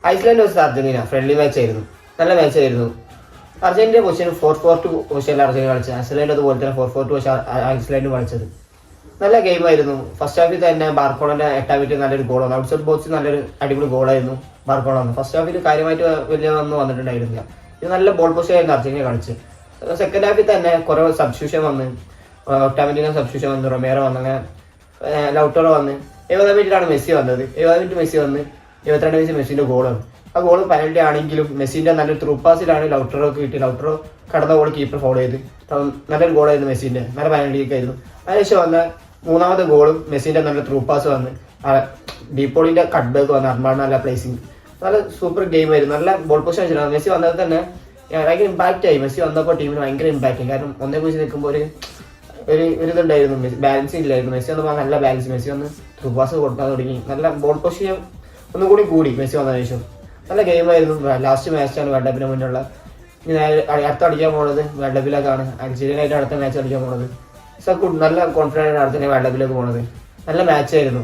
Iceland versus Argentina friendly match ആയിരുന്നു. നല്ല match ആയിരുന്നു. അർജന്റീന പൊസിഷൻ 4-4-2 പൊസിഷനിൽ അർജന്റീന കളിച്ചത്. ഐസ്ലാൻഡ് അതുപോലെ തന്നെ 4-4-2 പക്ഷേ ഐസ്ലാൻഡ് കളിച്ചത്. നല്ല ഗെയിം ആയിരുന്നു. ഫസ്റ്റ് ഹാഫിൽ തന്നെ ബാർക്കോളന്റെ 8ാം മിനിറ്റ് നല്ലൊരു ഗോൾ വന്നു. ഔട്ട്സൈഡ് ബോക്സിൽ നല്ലൊരു അടിപൊളി ഗോളായിരുന്നു ബാർക്കോള വന്നു. ഫസ്റ്റ് ഹാഫിൽ കാര്യമായിട്ട് വലിയ ഒന്നും വന്നിട്ടുണ്ടായിരുന്നില്ല. ഇത് നല്ല ബോൾ പൊസിഷൻ ആയിരുന്നു അർജന്റീന കളിച്ച്. സെക്കൻഡ് ഹാഫിൽ തന്നെ കുറെ സബ്സ്റ്റിറ്റ്യൂഷൻ വന്ന്, 8ാം മിനിറ്റിന് സബ്സ്റ്റിറ്റ്യൂഷൻ വന്ന്, റൊമേറോ വന്ന്, അങ്ങനെ ലൗട്ടറോ വന്ന്. 70ാം മിനിറ്റിലാണ് മെസ്സി വന്നത്. 70ാം മിനിറ്റ് മെസ്സി വന്ന് 72 മിനിറ്റ് മെസ്സിന്റെ ഗോളാണ്. ആ ഗോൾ പെനൽറ്റി ആണെങ്കിലും മെസ്സിന്റെ നല്ലൊരു ത്രൂ പാസിലാണ് ലൗട്ടറോക്ക് കിട്ടി. ലൗട്ടറോ കടന്ന ഗോൾ കീപ്പർ ഫോളോ ചെയ്ത് നല്ലൊരു ഗോളായിരുന്നു മെസ്സിന്റെ. നല്ല പെനൽറ്റിയൊക്കെ ആയിരുന്നു. അതിനുശേഷം വന്ന 3ാമത്തെ ഗോളും മെസ്സിന്റെ നല്ല ത്രൂ പാസ് വന്ന്, ഡീപോളിന്റെ കട്ട് ബാക്ക് വന്ന്, അർമാഡ് നല്ല പ്ലേസിങ്, നല്ല സൂപ്പർ ഗെയിം ആയിരുന്നു. നല്ല ബോൾ പൊസിഷൻ വെച്ചിട്ടാണ് മെസ്സി വന്നത് തന്നെ. ഭയങ്കര ഇമ്പാക്റ്റ് ആയി. മെസ്സി വന്നപ്പോൾ ടീമിന് ഭയങ്കര ഇമ്പാക്റ്റ് ആയി. കാരണം ഒന്നേ കുറിച്ച് നിൽക്കുമ്പോൾ ഒരു ഇതുണ്ടായിരുന്നു, ബാലൻസ് ഇല്ലായിരുന്നു. മെസ്സി വന്നപ്പോൾ നല്ല ബാലൻസ്. മെസ്സി വന്ന് ത്രൂ പാസ് കൊടുക്കാൻ തുടങ്ങി. നല്ല ബോൾ പൊസിഷൻ ഒന്നുകൂടി കൂടി മെസ്സി വന്നതിന് ശേഷം. നല്ല ഗെയിമായിരുന്നു. ലാസ്റ്റ് മാച്ചാണ് വേൾഡ് കപ്പിന് മുന്നുള്ള. ഇനി അടുത്ത് അടിക്കാൻ പോണത് വേൾഡ് കപ്പിലേക്കാണ്. അർജന്റീനയായിട്ട് അടുത്ത മാച്ച് അടിക്കാൻ പോണത്. നല്ല കോൺഫിഡൻസ് അടുത്ത വേൾഡ് കപ്പിലേക്ക് പോണത്. നല്ല മാച്ചായിരുന്നു.